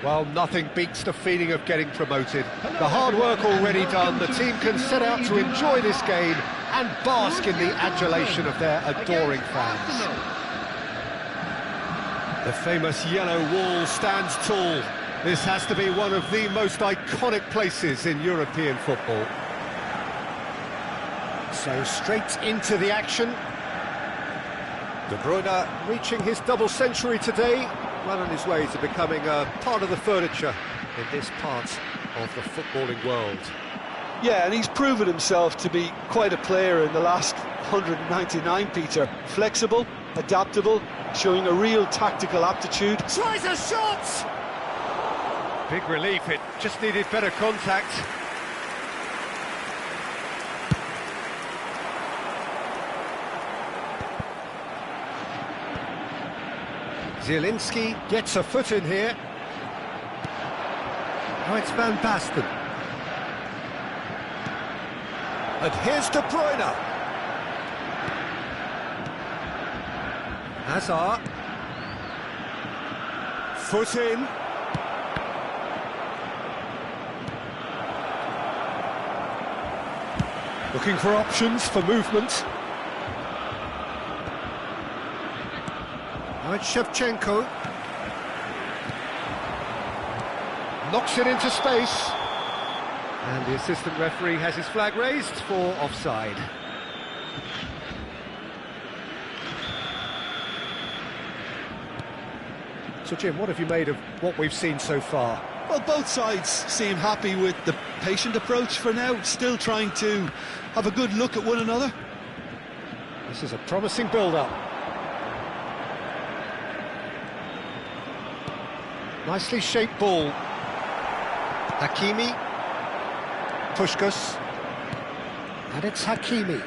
Well, nothing beats the feeling of getting promoted. The hard work already done, the team can set out to enjoy this game and bask in the adulation of their adoring fans. The famous yellow wall stands tall. This has to be one of the most iconic places in European football. So straight into the action. De Bruyne reaching his double century today, well on his way to becoming a part of the furniture in this part of the footballing world. Yeah, and he's proven himself to be quite a player in the last 199, Peter. Flexible, adaptable, showing a real tactical aptitude. Tries a shot! Big relief, it just needed better contact. Zielinski gets a foot in here. Now it's Van Basten. And here's De Bruyne. Hazard. Foot in. Looking for options for movement. Now it's Shevchenko. Knocks it into space. And the assistant referee has his flag raised for offside. So Jim, what have you made of what we've seen so far? Well, both sides seem happy with the patient approach for now, still trying to have a good look at one another. This is a promising build-up. Nicely shaped ball. Hakimi. Puskás. And it's Hakimi.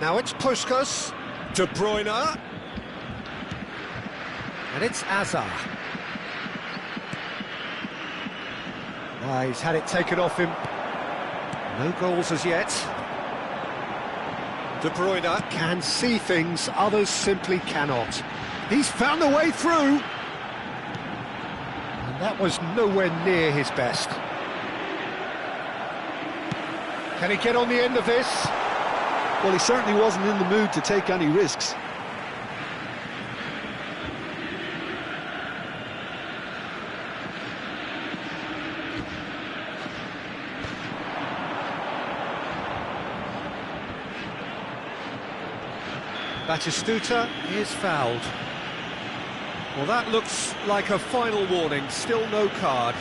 Now it's Puskás. De Bruyne. And it's Hazard. He's had it taken off him. No goals as yet. De Bruyne can see things others simply cannot. He's found a way through. And that was nowhere near his best. Can he get on the end of this? Well, he certainly wasn't in the mood to take any risks. Batistuta is fouled. Well, that looks like a final warning, still no card.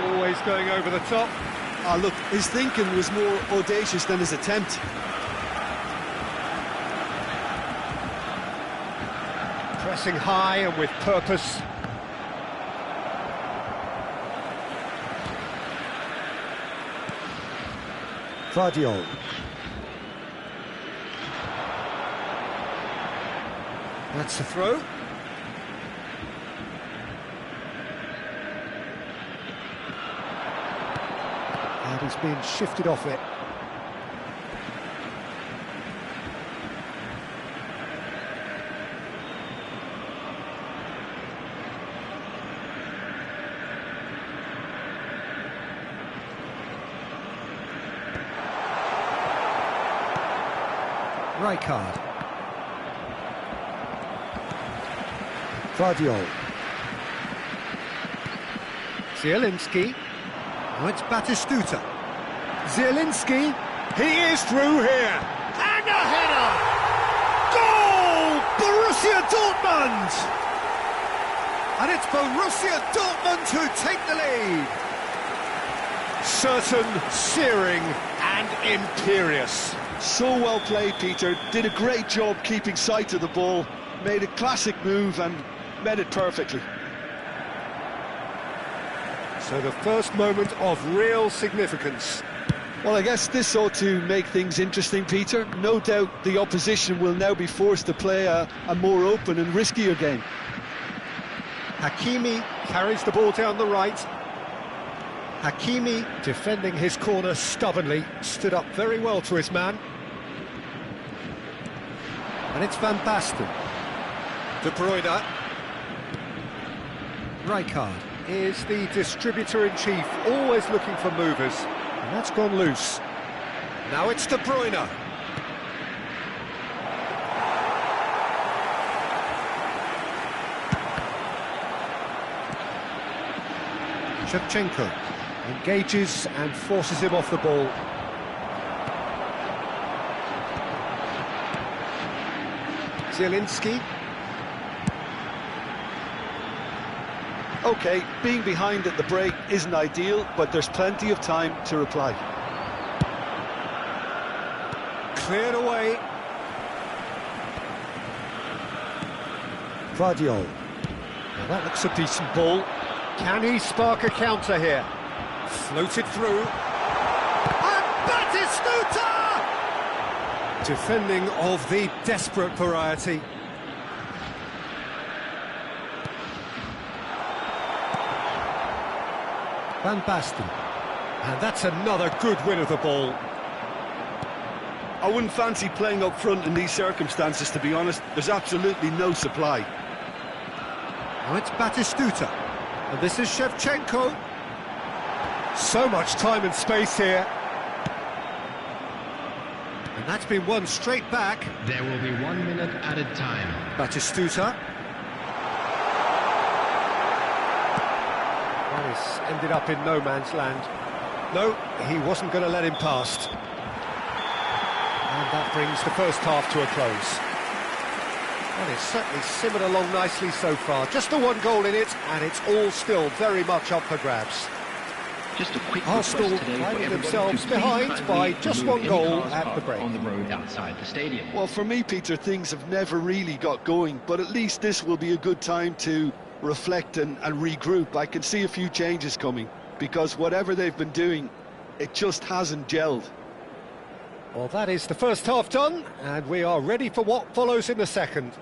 Always going over the top. Ah, look, his thinking was more audacious than his attempt. Pressing high and with purpose. Vardiol. That's a throw. And he's been shifted off it. Rijkaard. Vardiol. Zielinski. Now it's Batistuta. Zielinski. He is through here. And a header! Goal! Borussia Dortmund! And it's Borussia Dortmund who take the lead. Certain, searing and imperious. So well played, Peter. Did a great job keeping sight of the ball. Made a classic move and met it perfectly. So the first moment of real significance. Well, I guess this ought to make things interesting, Peter. No doubt the opposition will now be forced to play a more open and riskier game. Hakimi carries the ball down the right. Hakimi, defending his corner stubbornly, stood up very well to his man. And it's Van Basten. De Bruyne. Rijkaard is the distributor-in-chief, always looking for movers. And that's gone loose. Now it's De Bruyne. Shevchenko engages and forces him off the ball. Zielinski. OK, being behind at the break isn't ideal, but there's plenty of time to reply. Cleared away. Guardiola. Now that looks a decent ball. Can he spark a counter here? Floated through. And Batistuta! Defending of the desperate variety. Van Basten. And that's another good win of the ball. I wouldn't fancy playing up front in these circumstances, to be honest. There's absolutely no supply. Now it's Batistuta. And this is Shevchenko. So much time and space here. And that's been won straight back. There will be 1 minute added time. Batistuta. That has ended up in no man's land. No, he wasn't going to let him past. And that brings the first half to a close. Well, it's certainly simmered along nicely so far. Just the one goal in it, and it's all still very much up for grabs. Just a quick Arsenal finding themselves behind by just one goal at the break. On the road outside the stadium. Well, for me, Peter, things have never really got going, but at least this will be a good time to reflect and regroup. I can see a few changes coming, because whatever they've been doing, it just hasn't gelled. Well, that is the first half done, and we are ready for what follows in the second.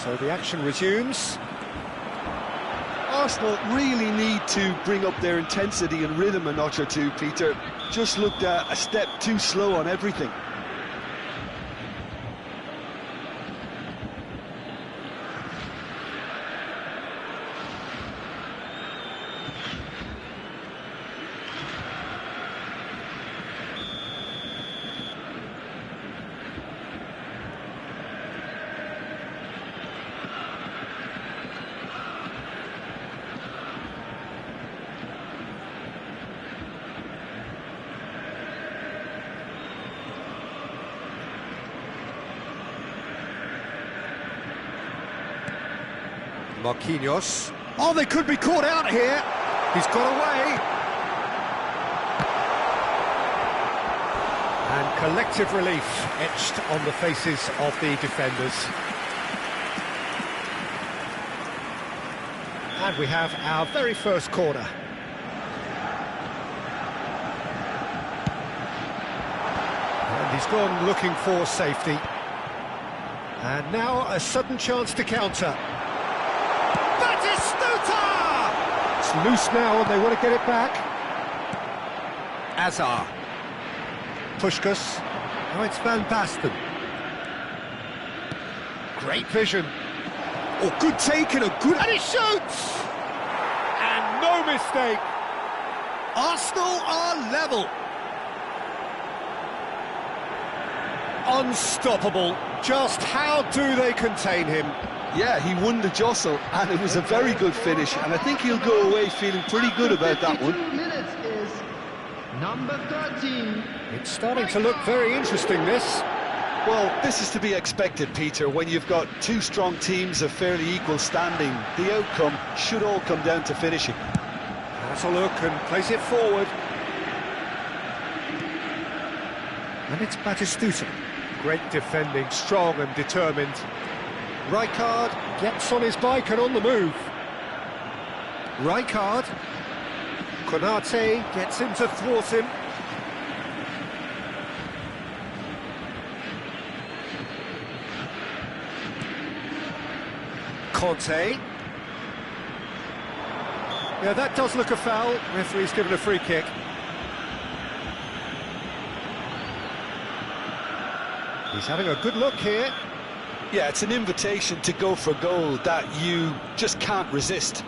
So the action resumes. Arsenal really need to bring up their intensity and rhythm a notch or two, Peter. Just looked a step too slow on everything. Marquinhos. Oh, they could be caught out here. He's got away. And collective relief etched on the faces of the defenders. And we have our very first corner. And he's gone looking for safety. And now a sudden chance to counter. It's loose now and they want to get it back. Azar. Puskás. Now it's Van Basten. Great vision. Oh, good take and a good... And he shoots! And no mistake. Arsenal are level. unstoppable. Just how do they contain him? Yeah, he won the jostle, and it was a very good finish, and I think he'll go away feeling pretty good about that one. 52 minutes is number 13. It's starting to look very interesting, this. Well, this is to be expected, Peter. When you've got two strong teams of fairly equal standing, the outcome should all come down to finishing. Has a look and plays it forward. And it's Batistuta. Great defending, strong and determined. Rijkaard gets on his bike and on the move. Rijkaard. Konate gets him to thwart him. Conte. Yeah, that does look a foul. Referee's given a free kick. He's having a good look here. Yeah, it's an invitation to go for goal that you just can't resist.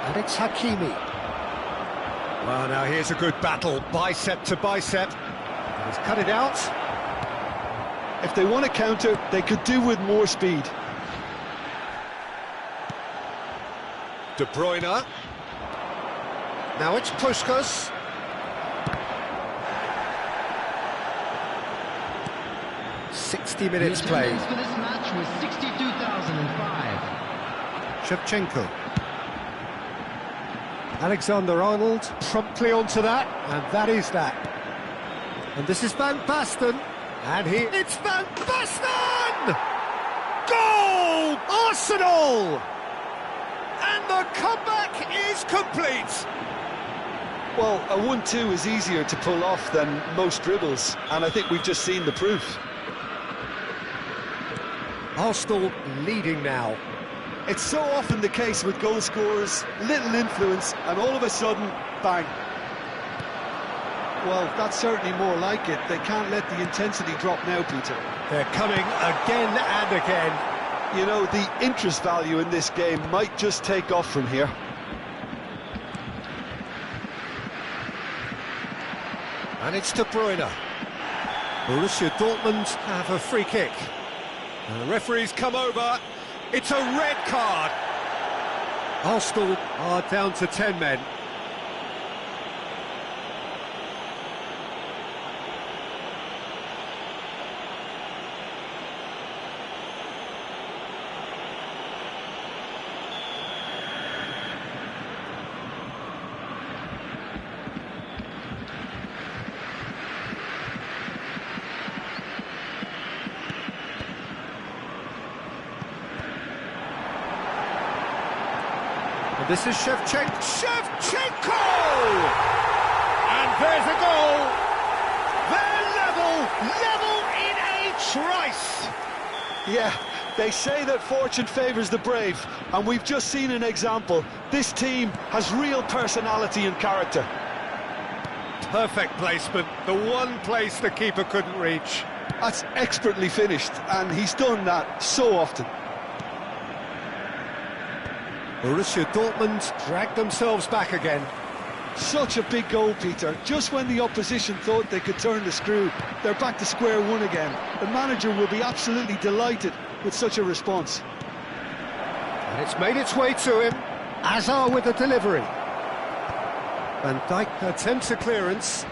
And it's Hakimi. Well, now here's a good battle, bicep to bicep. He's cut it out. If they want to counter, they could do with more speed. De Bruyne. Now it's Puskas. "60 minutes The played." attendance for this match was 62,005. Shevchenko. Alexander-Arnold promptly onto that, and that is that. And this is Van Basten, and it's Van Basten! Goal! Arsenal! And the comeback is complete. Well, a 1-2 is easier to pull off than most dribbles, and I think we've just seen the proof. Arsenal leading now. It's so often the case with goal scorers, little influence, and all of a sudden, bang. Well, that's certainly more like it. They can't let the intensity drop now, Peter. They're coming again and again. You know, the interest value in this game might just take off from here. And it's De Bruyne. Borussia Dortmund have a free kick. And the referee's come over. It's a red card. Arsenal are down to 10 men. This is Shevchenko! And there's a goal! They're level in a trice! Yeah, they say that fortune favours the brave, and we've just seen an example. This team has real personality and character. Perfect placement, the one place the keeper couldn't reach. That's expertly finished, and he's done that so often. Borussia Dortmund dragged themselves back again. Such a big goal, Peter. Just when the opposition thought they could turn the screw, they're back to square one again. The manager will be absolutely delighted with such a response. And it's made its way to him. Hazard with the delivery. Van Dijk attempts a clearance.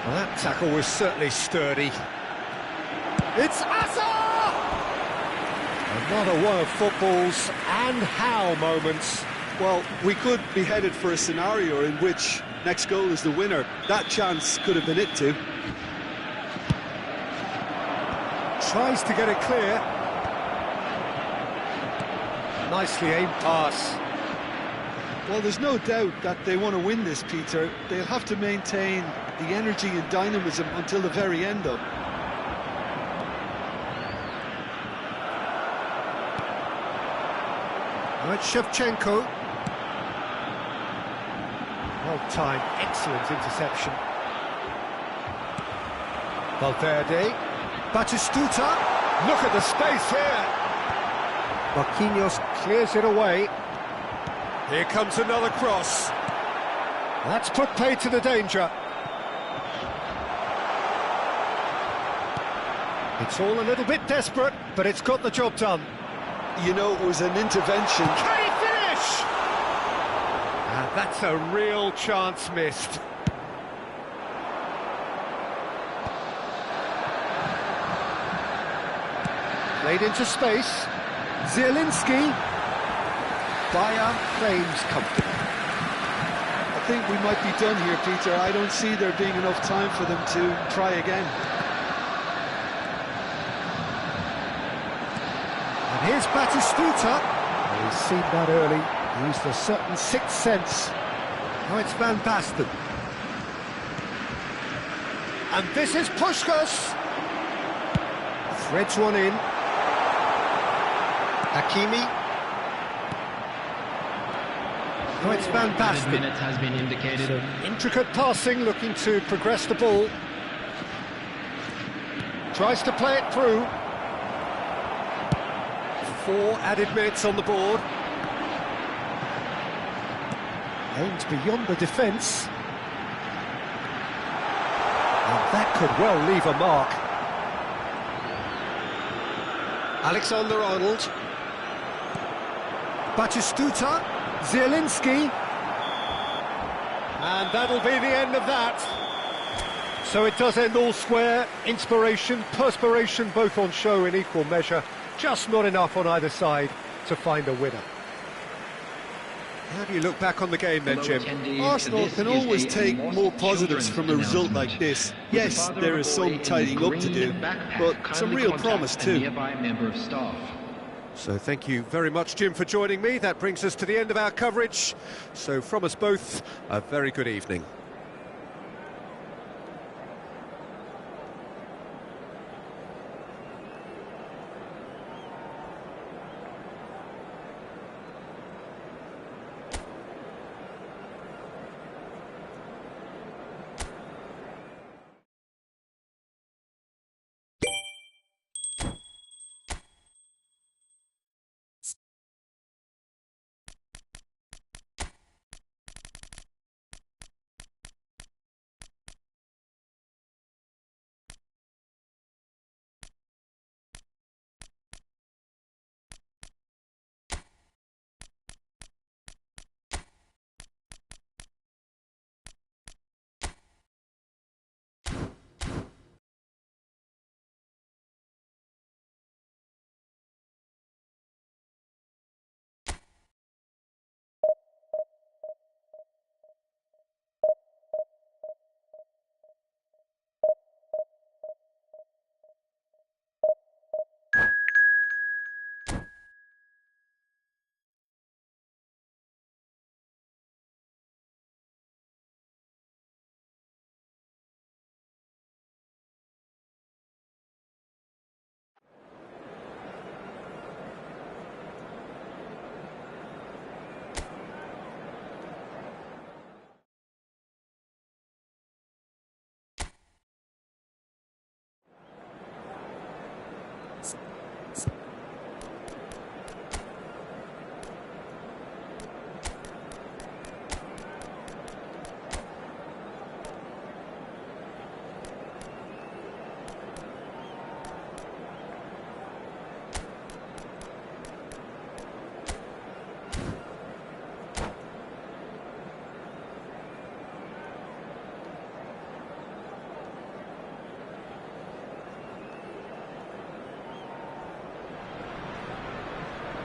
Well, that tackle was certainly sturdy. It's Hazard! Another one of football's and how moments. Well, we could be headed for a scenario in which next goal is the winner. That chance could have been it too. Tries to get it clear. Nicely aimed pass. Well, there's no doubt that they want to win this, Peter. They'll have to maintain the energy and dynamism until the very end, though. Now it's Shevchenko. Well timed, excellent interception. Valverde. Batistuta. Look at the space here. Marquinhos clears it away. Here comes another cross. That's put paid to the danger. It's all a little bit desperate, but it's got the job done. You know, it was an intervention. Can he finish? And that's a real chance missed. Played into space. Zielinski. Bayern claims comfort. I think we might be done here, Peter. I don't see there being enough time for them to try again. And here's Batistuta. Oh, he's seen that early. Used a certain sixth sense. Now it's Van Basten. And this is Puskás. Threads one in. Hakimi. Now it's Van Basten. Minute has been indicated. Intricate passing, looking to progress the ball. Tries to play it through. 4 added minutes on the board. Aimed beyond the defence. And that could well leave a mark. Alexander-Arnold. Batistuta. Zielinski. And that'll be the end of that. So it does end all square. Inspiration, perspiration, both on show in equal measure. Just not enough on either side to find a winner. How do you look back on the game then, Jim? Arsenal can always take more positives from a result like this. Yes, there is some tidying up to do, but some real promise too. So thank you very much, Jim, for joining me. That brings us to the end of our coverage. So from us both, a very good evening.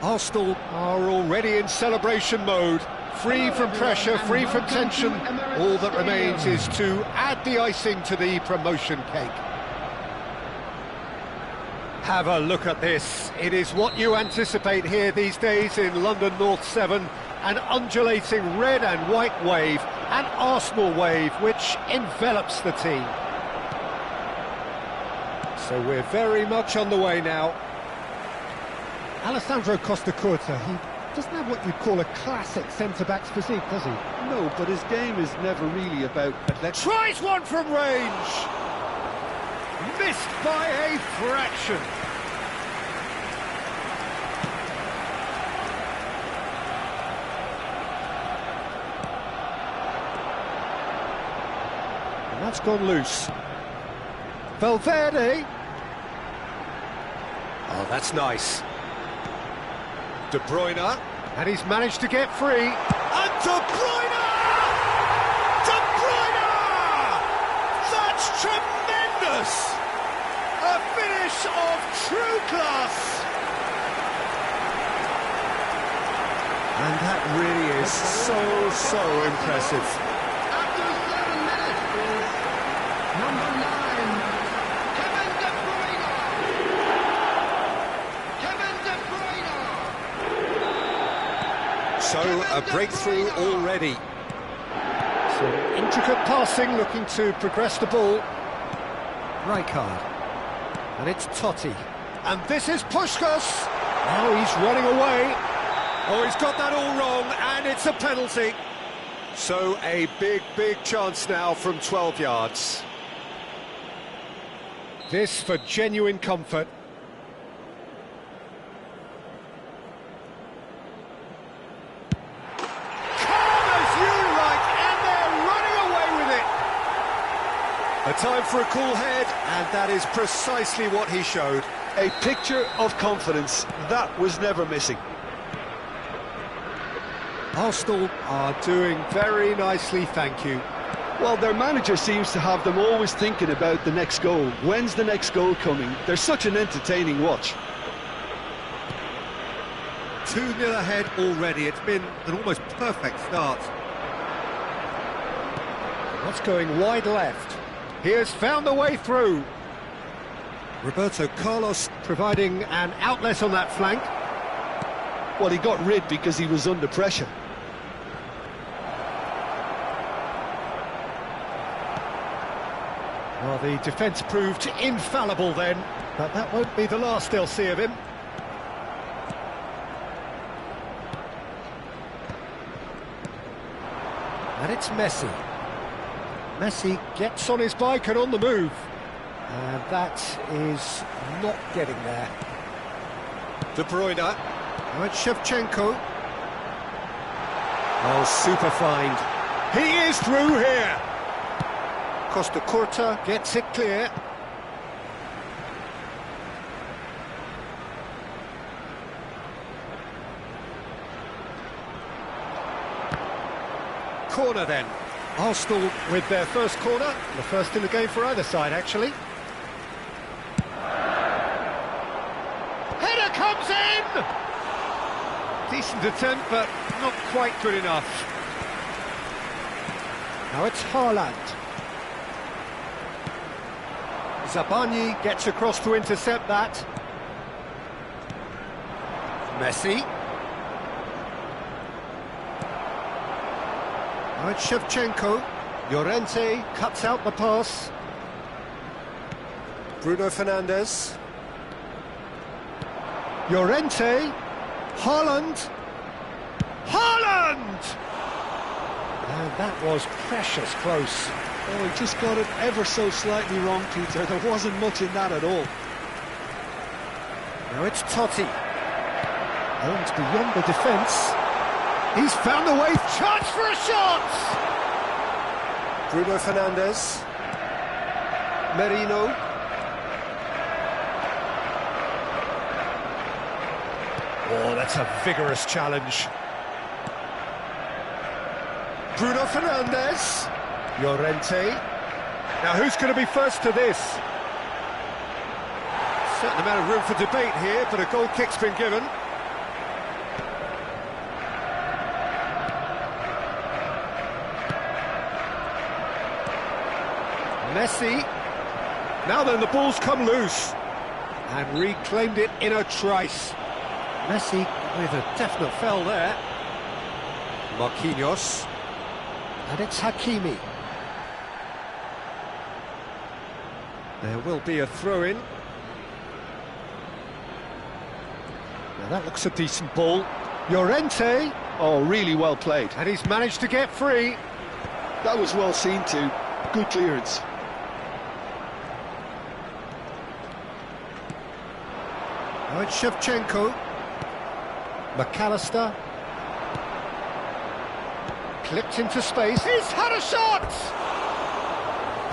Arsenal are already in celebration mode, free from pressure, free from tension. All that remains is to add the icing to the promotion cake. Have a look at this. It is what you anticipate here these days in London North 7, an undulating red and white wave, an Arsenal wave which envelops the team. So we're very much on the way now. Alessandro Costacurta, he doesn't have what you'd call a classic centre-back's physique, does he? No, but his game is never really about... Tries one from range! Missed by a fraction. That's gone loose. Valverde. Oh, that's nice. De Bruyne, and he's managed to get free. And De Bruyne! De Bruyne! That's tremendous! A finish of true class! And that really is so impressive. After 7 minutes is number 9, Kevin De Bruyne. Kevin De Bruyne. So, a breakthrough already. Some intricate passing, looking to progress the ball. Rijkaard. And it's Totti. And this is Puskás. Now he's running away. Oh, he's got that all wrong, and it's a penalty. So, a big chance now from 12 yards. This for genuine comfort. Calm as you like, and they're running away with it. A time for a cool head, and that is precisely what he showed. A picture of confidence, that was never missing. Arsenal are doing very nicely, thank you. Well, their manager seems to have them always thinking about the next goal. When's the next goal coming? They're such an entertaining watch. 2-0 ahead already. It's been an almost perfect start. That's going wide left. He has found a way through. Roberto Carlos providing an outlet on that flank. Well, he got rid because he was under pressure. Well, the defence proved infallible then, but that won't be the last they'll see of him. And it's Messi. Messi gets on his bike and on the move. And that is not getting there. De Bruyne. Now it's Shevchenko. Oh, super find. He is through here. Costa Curta gets it clear. Corner then. Arsenal with their first corner, the first in the game for either side actually. Header comes in! Decent attempt, but not quite good enough. Now it's Haaland. Zabani gets across to intercept that. Messi. Now it's Shevchenko. Llorente cuts out the pass. Bruno Fernandes. Llorente. Haaland. Haaland! And that was precious close. Oh, he just got it ever so slightly wrong, Peter. There wasn't much in that at all. Now it's Totti. And beyond the defence. He's found a way. Chance for a shot! Bruno Fernandes. Merino. Oh, that's a vigorous challenge. Bruno Fernandes. Llorente. Now who's going to be first to this? Certain amount of room for debate here, but a goal kick's been given. Messi. Now then, the ball's come loose and reclaimed it in a trice. Messi with a definite foul there. Marquinhos. And it's Hakimi. There will be a throw-in. Now that looks a decent ball. Llorente. Oh, really well played. And he's managed to get free. That was well seen too. Good clearance. Now it's Shevchenko. McAllister. Clipped into space. He's had a shot!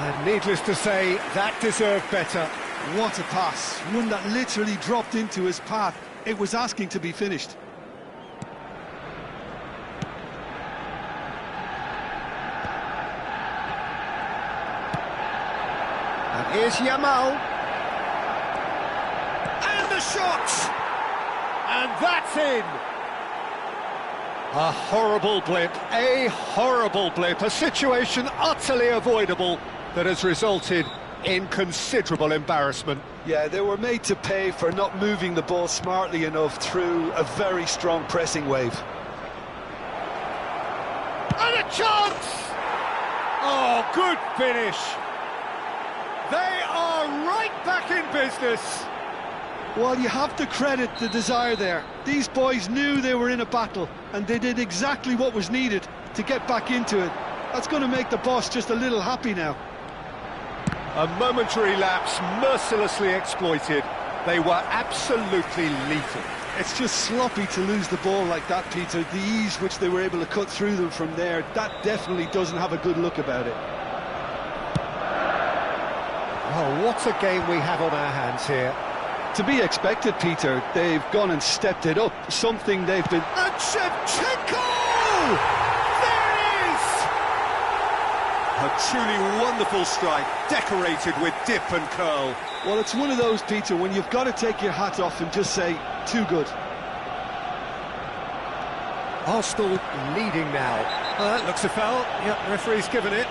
And needless to say, that deserved better. What a pass, one that literally dropped into his path. It was asking to be finished. And here's Yamal. And the shot! And that's in! A horrible blip, a situation utterly avoidable that has resulted in considerable embarrassment. Yeah, they were made to pay for not moving the ball smartly enough through a very strong pressing wave. And a chance! Oh, good finish. They are right back in business. Well, you have to credit the desire there. These boys knew they were in a battle, and they did exactly what was needed to get back into it. That's going to make the boss just a little happy now. A momentary lapse mercilessly exploited. They were absolutely lethal. It's just sloppy to lose the ball like that, Peter. The ease which they were able to cut through them from there, that definitely doesn't have a good look about it. Oh, what a game we have on our hands here. To be expected, Peter. They've gone and stepped it up, something they've been... And Shevchenko! There it is! A truly wonderful strike, decorated with dip and curl. Well, it's one of those, Peter, when you've got to take your hat off and just say, too good. Arsenal leading now. That looks a foul. Yep, referee's given it.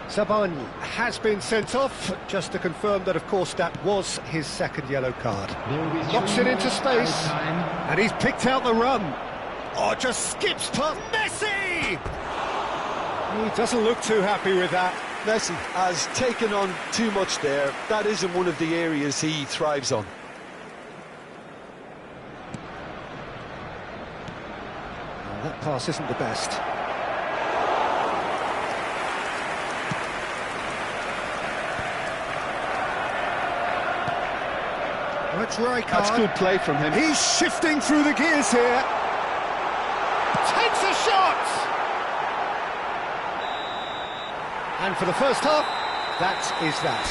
Zabani has been sent off, just to confirm that, of course, that was his second yellow card. Knocks it into space, and he's picked out the run. Oh, just skips past Messi! He doesn't look too happy with that. Messi has taken on too much there. That isn't one of the areas he thrives on. Oh, that pass isn't the best. That's right, That's good play from him. He's shifting through the gears here. Takes a shot! And for the first half, that is that.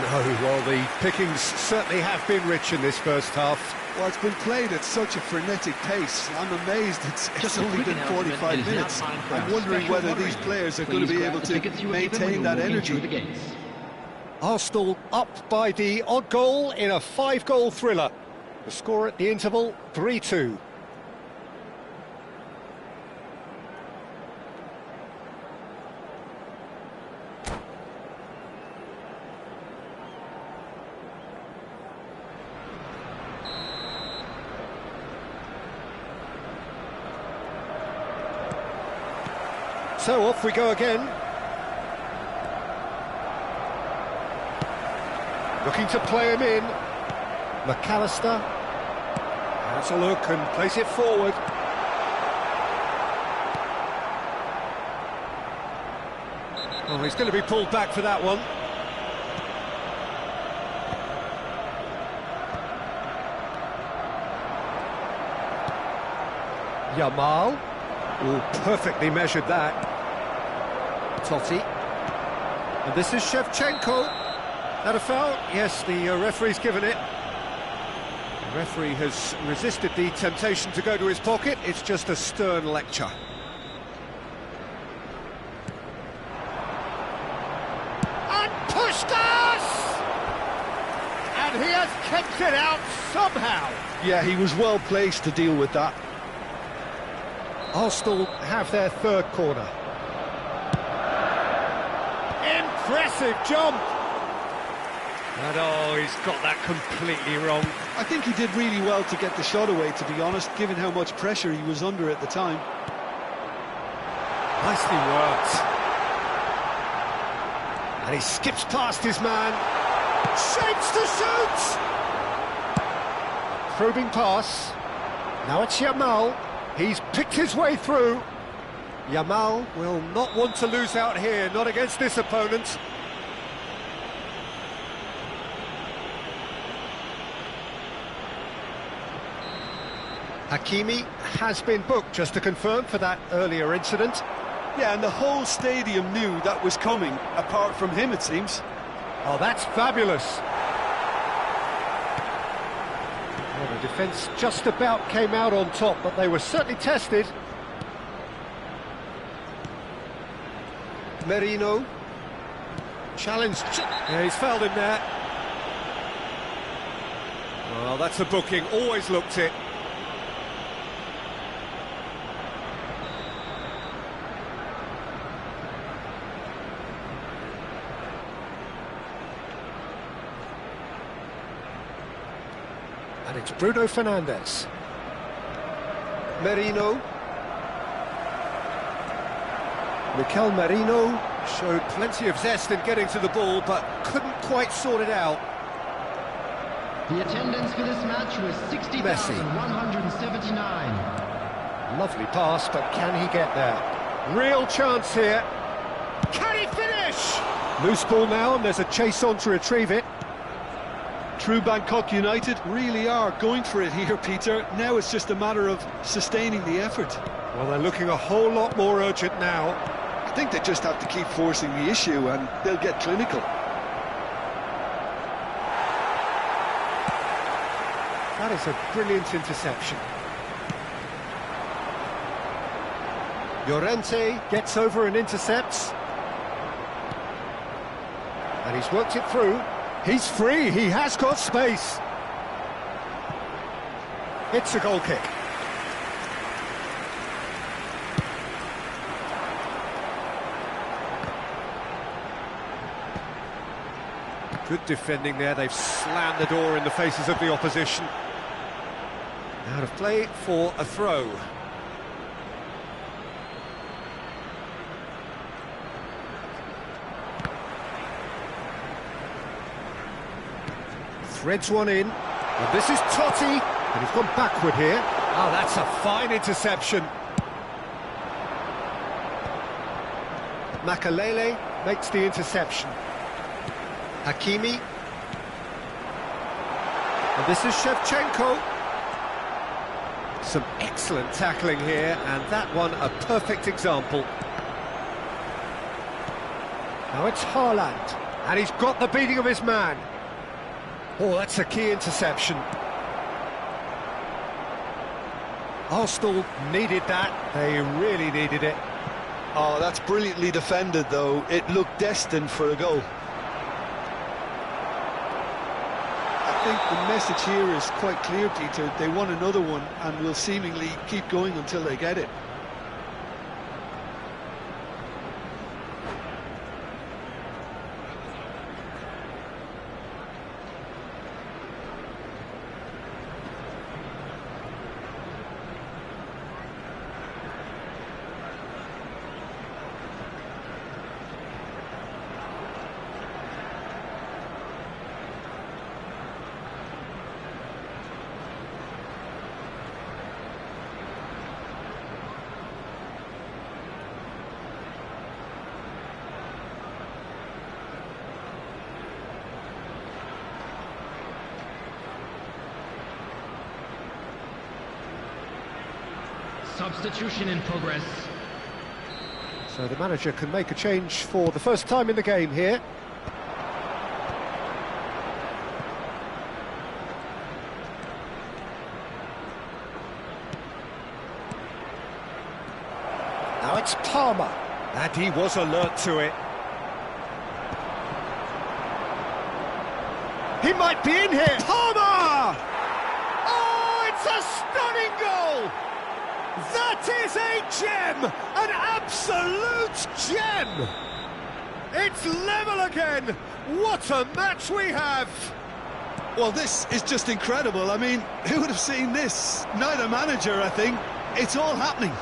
No, well, the pickings certainly have been rich in this first half. Well, it's been played at such a frenetic pace. I'm amazed it's only been 45 minutes. I'm wondering whether these players are going to be able to maintain that energy. Arsenal up by the odd goal in a 5-goal thriller. The score at the interval, 3-2. So off we go again. Looking to play him in. McAllister has a look and plays it forward. Oh, he's going to be pulled back for that one. Yamal. Oh, perfectly measured that. Totti. And this is Shevchenko. That a foul? Yes, the referee's given it. The referee has resisted the temptation to go to his pocket. It's just a stern lecture. And pushed us! And he has kept it out somehow. Yeah, he was well placed to deal with that. Arsenal have their third corner. Impressive jump! And oh, he's got that completely wrong. I think he did really well to get the shot away, to be honest, given how much pressure he was under at the time. Nicely worked. And he skips past his man. Shapes to shoot! Probing pass. Now it's Yamal. He's picked his way through. Yamal will not want to lose out here, not against this opponent. Hakimi has been booked, just to confirm, for that earlier incident. Yeah, and the whole stadium knew that was coming, apart from him, it seems. Oh, that's fabulous. Well, the defence just about came out on top, but they were certainly tested. Merino. Challenged. Yeah, he's fouled him there. Well, that's a booking. Always looked it. And it's Bruno Fernandes. Merino. Mikel Merino showed plenty of zest in getting to the ball, but couldn't quite sort it out. The attendance for this match was 60,179. Lovely pass, but can he get there? Real chance here. Can he finish? Loose ball now, and there's a chase on to retrieve it. True Bangkok United really are going for it here, Peter. Now it's just a matter of sustaining the effort. Well, they're looking a whole lot more urgent now. I think they just have to keep forcing the issue and they'll get clinical. That is a brilliant interception. Llorente gets over and intercepts. And he's worked it through. He's free, he has got space. It's a goal kick. Good defending there, they've slammed the door in the faces of the opposition. Out of play for a throw. Threads one in, and this is Totti, and he's gone backward here. Oh, that's a fine interception. Makalele makes the interception. Hakimi. And this is Shevchenko. Some excellent tackling here, and that one a perfect example. Now it's Haaland, and he's got the beating of his man. Oh, that's a key interception. Arsenal needed that, they really needed it. Oh, that's brilliantly defended, though. It looked destined for a goal. I think the message here is quite clear, Peter. They want another one and will seemingly keep going until they get it. Substitution in progress. So the manager can make a change for the first time in the game here. Now it's Palmer, and he was alert to it. He might be in here. Palmer! Oh, it's a stunning goal! That is a gem! An absolute gem! It's level again! What a match we have! Well, this is just incredible. I mean, who would have seen this? Neither manager, I think. It's all happening.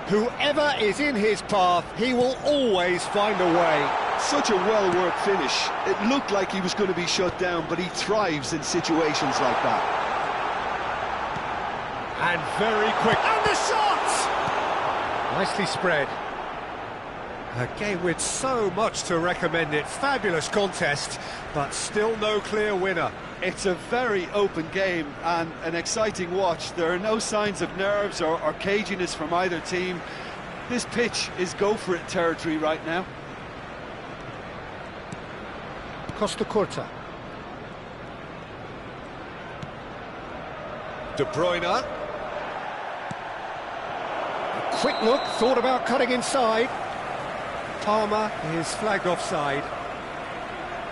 Whoever is in his path, he will always find a way. Such a well-worked finish. It looked like he was going to be shut down, but he thrives in situations like that. And very quick. And the shot! Nicely spread. A game with so much to recommend it. Fabulous contest, but still no clear winner. It's a very open game and an exciting watch. There are no signs of nerves or caginess from either team. This pitch is go-for-it territory right now. Costa Curta. De Bruyne. A quick look, thought about cutting inside. Palmer is flagged offside.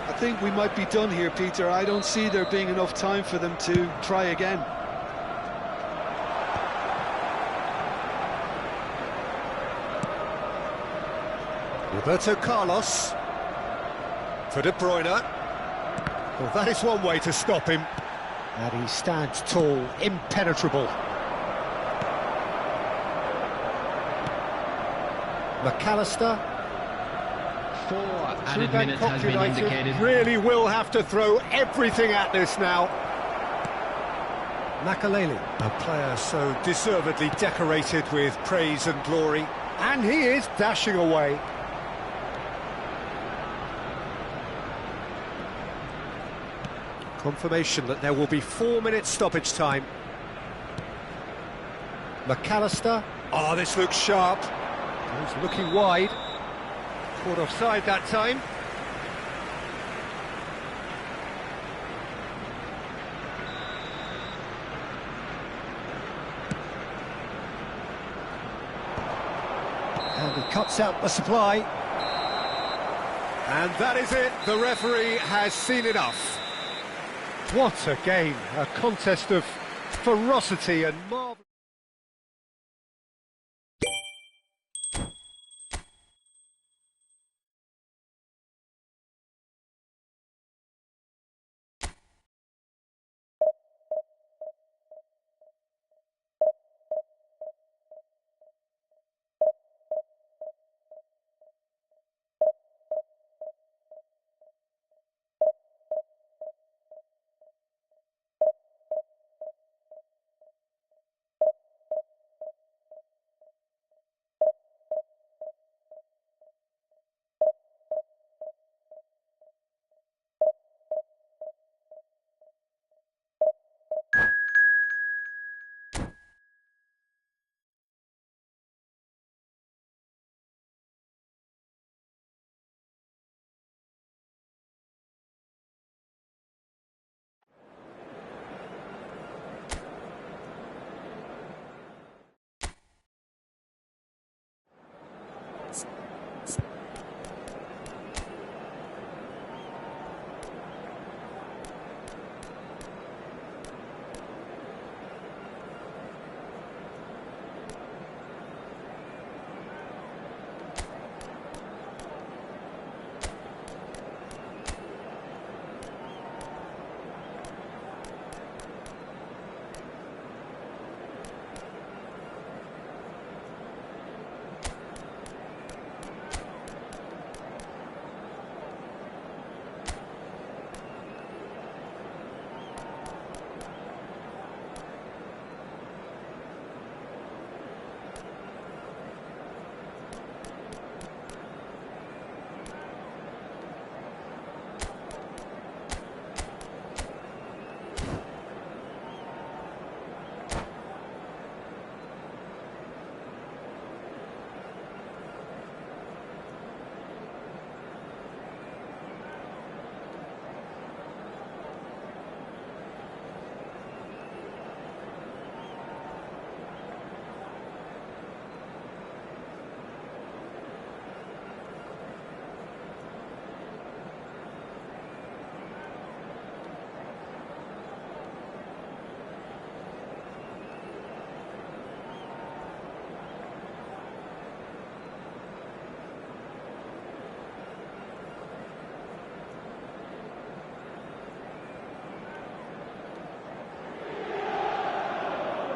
I think we might be done here, Peter. I don't see there being enough time for them to try again. Roberto Carlos. For De Bruyne. Well, that is one way to stop him. And he stands tall, impenetrable. McAllister. 4 added minutes has been indicated. Really will have to throw everything at this now. Makaleli, a player so deservedly decorated with praise and glory. And he is dashing away. Confirmation that there will be 4 minutes stoppage time. McAllister. Oh, this looks sharp. He's looking wide. Caught offside that time. And he cuts out the supply. And that is it. The referee has seen enough. What a game. A contest of ferocity and marvel.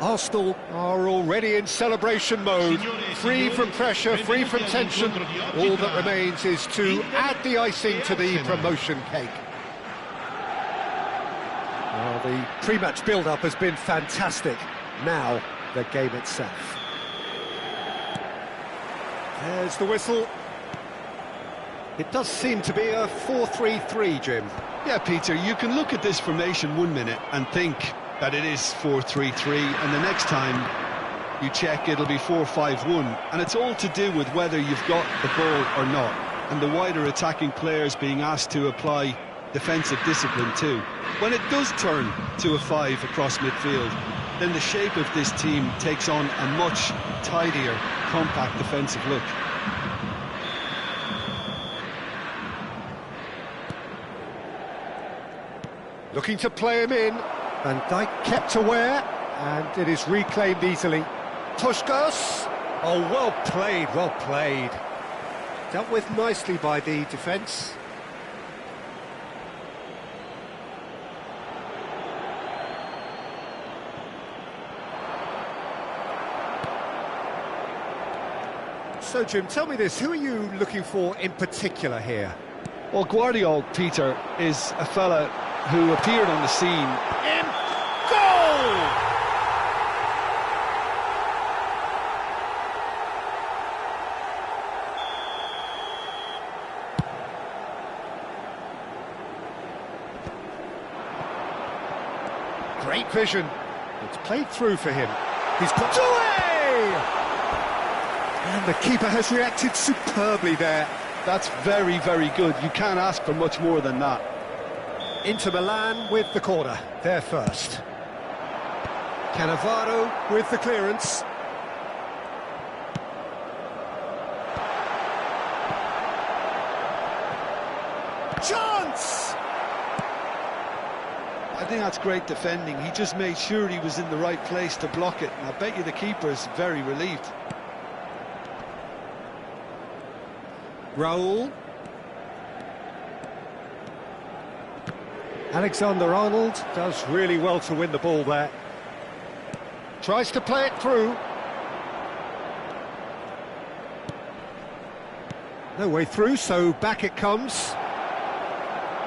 Arsenal are already in celebration mode, free from pressure, free from tension. All that remains is to add the icing to the promotion cake. Well, the pre-match build-up has been fantastic. Now, the game itself. There's the whistle. It does seem to be a 4-3-3, Jim. Yeah, Peter, you can look at this formation 1 minute and think that it is 4-3-3, and the next time you check it'll be 4-5-1, and it's all to do with whether you've got the ball or not, and the wider attacking players being asked to apply defensive discipline too. When it does turn to a 5 across midfield, then the shape of this team takes on a much tidier, compact defensive look. Looking to play him in. Van Dijk kept aware, and it is reclaimed easily. Puskás. Oh, well played, well played. Dealt with nicely by the defence. So, Jim, tell me this, who are you looking for in particular here? Well, Guardiola, Peter, is a fella who appeared on the scene. In goal! Great vision. It's played through for him. He's got away! And the keeper has reacted superbly there. That's very, very good. You can't ask for much more than that. Inter Milan with the corner, they're first. Cannavaro with the clearance. Chance! I think that's great defending. He just made sure he was in the right place to block it, and I bet you the keeper's very relieved. Raul. Alexander-Arnold does really well to win the ball there. Tries to play it through. No way through, so back it comes.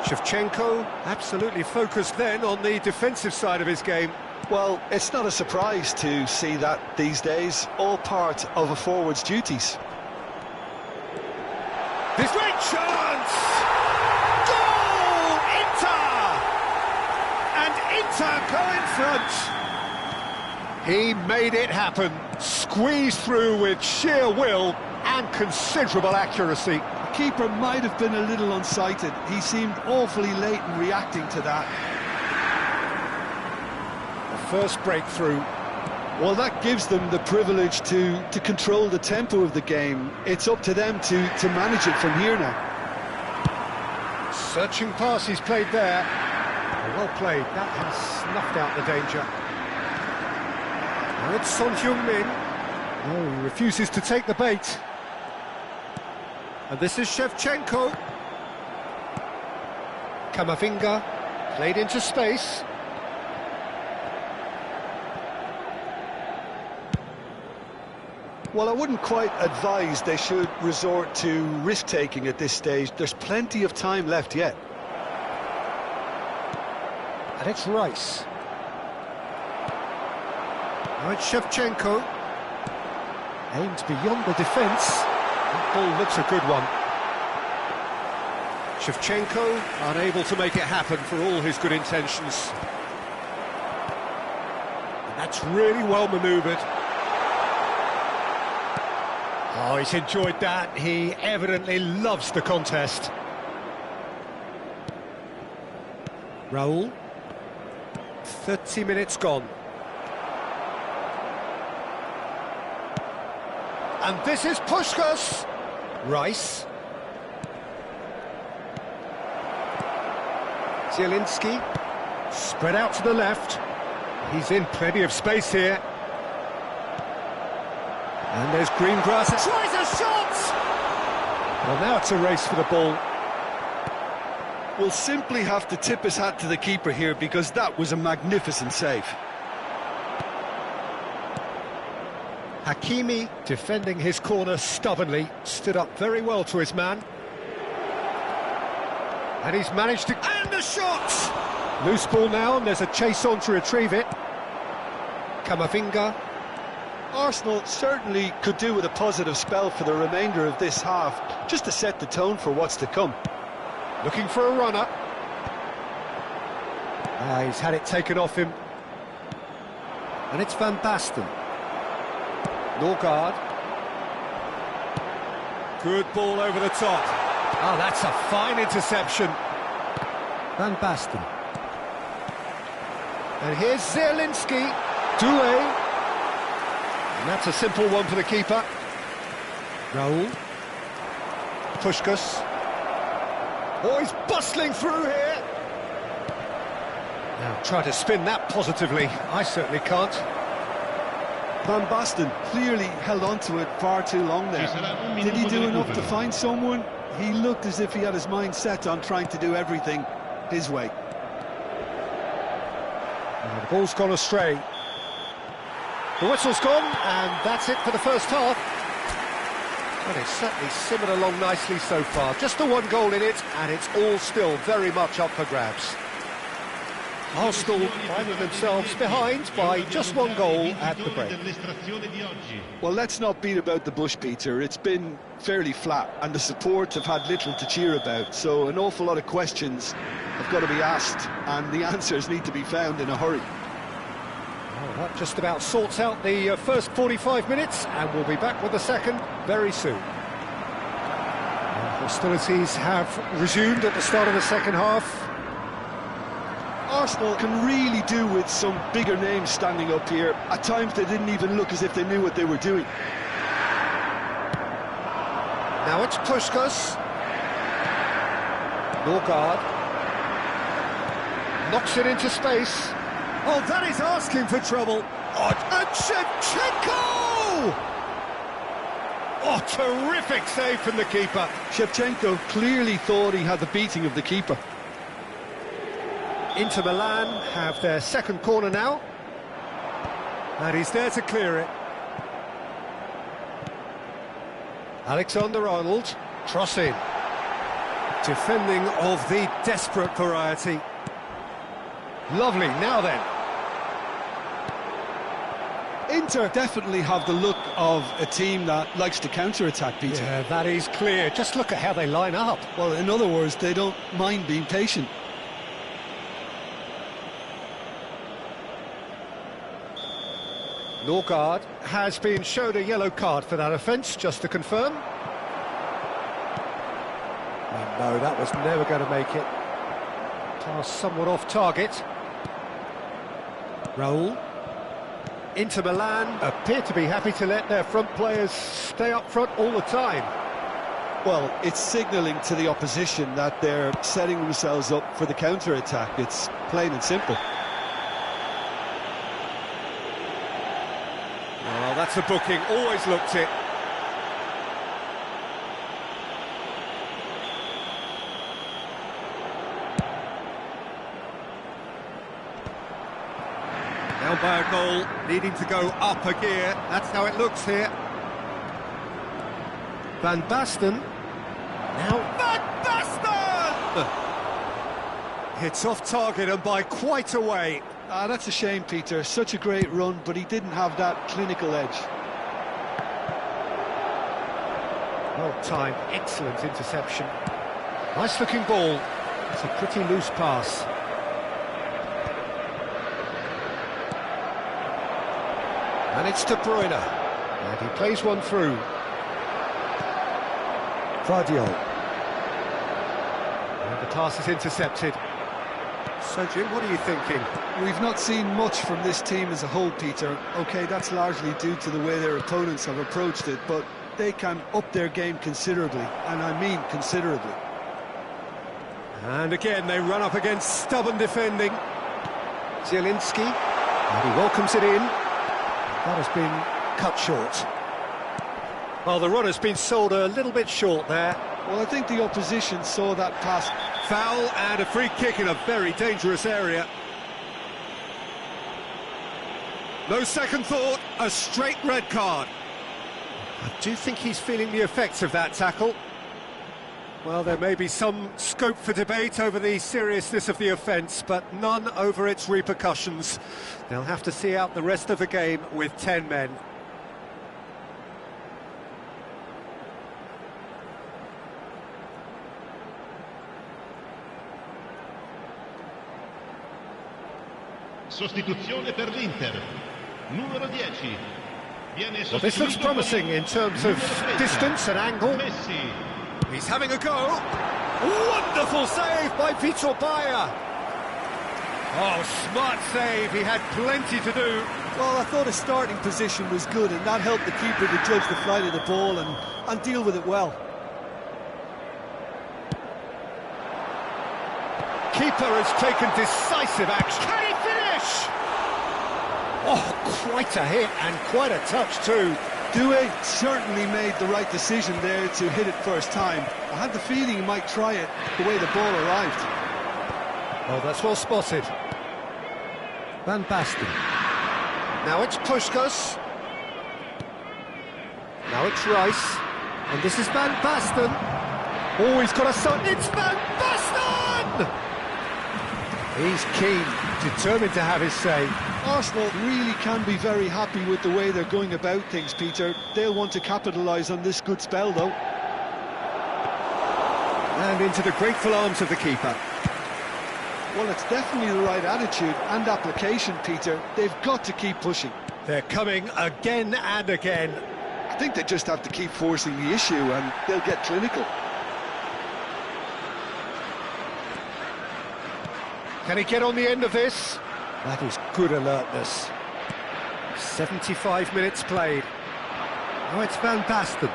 Shevchenko absolutely focused then on the defensive side of his game. Well, it's not a surprise to see that these days, all part of a forward's duties. This great chance! Goal! Inter! And Inter go in front. He made it happen. Squeezed through with sheer will and considerable accuracy. The keeper might have been a little unsighted. He seemed awfully late in reacting to that. The first breakthrough. Well, that gives them the privilege to control the tempo of the game. It's up to them to manage it from here now. Searching pass he's played there. Well played, that has snuffed out the danger. Now it's Son Heung-min. Oh, he refuses to take the bait. And this is Shevchenko. Camavinga, played into space. Well, I wouldn't quite advise they should resort to risk-taking at this stage. There's plenty of time left yet. And it's Rice. Now it's Shevchenko. Aimed beyond the defence. That ball looks a good one. Shevchenko unable to make it happen for all his good intentions. And that's really well manoeuvred. Oh, he's enjoyed that. He evidently loves the contest. Raul. 30 minutes gone. And this is Puskás. Rice. Zielinski. Spread out to the left. He's in plenty of space here. And there's Greengrass. Tries a shot! Well, now it's a race for the ball. We'll simply have to tip his hat to the keeper here because that was a magnificent save. Hakimi defending his corner stubbornly, stood up very well to his man. And he's managed to... And a shot! Loose ball now, and there's a chase on to retrieve it. Camavinga. Arsenal certainly could do with a positive spell for the remainder of this half, just to set the tone for what's to come. Looking for a runner. He's had it taken off him. And it's Van Basten. Norgard. Good ball over the top. Oh, that's a fine interception. Van Basten. And here's Zielinski. Doué. And that's a simple one for the keeper. Raul. Puskás. Oh, he's bustling through here. Now, try to spin that positively. I certainly can't. Van Basten clearly held on to it far too long there. Did he do enough to find someone? He looked as if he had his mind set on trying to do everything his way. The ball's gone astray. The whistle's gone, and that's it for the first half. Well, it's certainly simmered along nicely so far. Just the one goal in it, and it's all still very much up for grabs. Arsenal finding themselves behind by just one goal at the break. Well, let's not beat about the bush, Peter. It's been fairly flat, and the support have had little to cheer about, so an awful lot of questions have got to be asked, and the answers need to be found in a hurry. Well, that just about sorts out the first 45 minutes, and we'll be back with the second very soon. Hostilities have resumed at the start of the second half. Arsenal can really do with some bigger names standing up here. At times they didn't even look as if they knew what they were doing. Now it's Puskás. Norgard. Knocks it into space. Oh, that is asking for trouble. Oh, and Shevchenko! Oh, terrific save from the keeper. Shevchenko clearly thought he had the beating of the keeper. Inter Milan have their second corner now. And he's there to clear it. Alexander-Arnold, cross in. Defending of the desperate variety. Lovely, now then. Inter definitely have the look of a team that likes to counter-attack, Peter. Yeah, that is clear. Just look at how they line up. Well, in other words, they don't mind being patient. Norgard has been showed a yellow card for that offence, just to confirm. Oh, no, that was never going to make it. Pass somewhat off target. Raul. Inter Milan appear to be happy to let their front players stay up front all the time. Well, it's signalling to the opposition that they're setting themselves up for the counter-attack. It's plain and simple. Well, that's a booking, always looked it. Now by a goal, needing to go up a gear. That's how it looks here. Van Basten. Now Van Basten! Hits off target and by quite a way. That's a shame, Peter. Such a great run, but he didn't have that clinical edge. Well timed, excellent interception. Nice looking ball. It's a pretty loose pass. And it's De Bruyne. And he plays one through. Vardio. And the pass is intercepted. So, Jim, what are you thinking? We've not seen much from this team as a whole, Peter. OK, that's largely due to the way their opponents have approached it, but they can up their game considerably, and I mean considerably. And again, they run up against stubborn defending. Zielinski, and he welcomes it in. That has been cut short. Well, the run has been sold a little bit short there. Well, I think the opposition saw that pass. Foul and a free kick in a very dangerous area. No second thought, a straight red card. I do think he's feeling the effects of that tackle. Well, there may be some scope for debate over the seriousness of the offence, but none over its repercussions. They'll have to see out the rest of the game with 10 men. Sostituzione per l'Inter. Numero 10. Well, this looks promising in terms of distance and angle. Messi. He's having a go. Wonderful save by Vitor Baia. Oh, smart save. He had plenty to do. Well, I thought his starting position was good, and that helped the keeper to judge the flight of the ball and deal with it well. Keeper has taken decisive action. Can he finish? Oh, quite a hit and quite a touch too. Doué certainly made the right decision there to hit it first time. I had the feeling he might try it the way the ball arrived. Oh, that's well spotted. Van Basten. Now it's Puskas. Now it's Rice. And this is Van Basten. Oh, he's got a son. It's Van Basten! He's keen, determined to have his say. Arsenal really can be very happy with the way they're going about things, Peter. They'll want to capitalise on this good spell, though. And into the grateful arms of the keeper. Well, it's definitely the right attitude and application, Peter. They've got to keep pushing. They're coming again and again. I think they just have to keep forcing the issue and they'll get clinical. Can he get on the end of this? That is good alertness. 75 minutes played. Now it's Van Basten.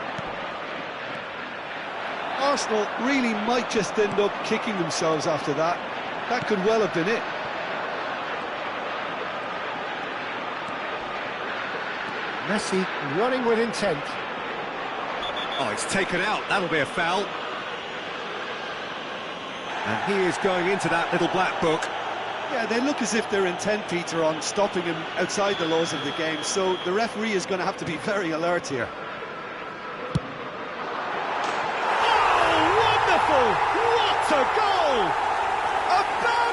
Arsenal really might just end up kicking themselves after that. That could well have been it. Messi running with intent. Oh, it's taken out. That'll be a foul. And he is going into that little black book. Yeah, they look as if they're intent, Peter, on stopping him outside the laws of the game, so the referee is going to have to be very alert here.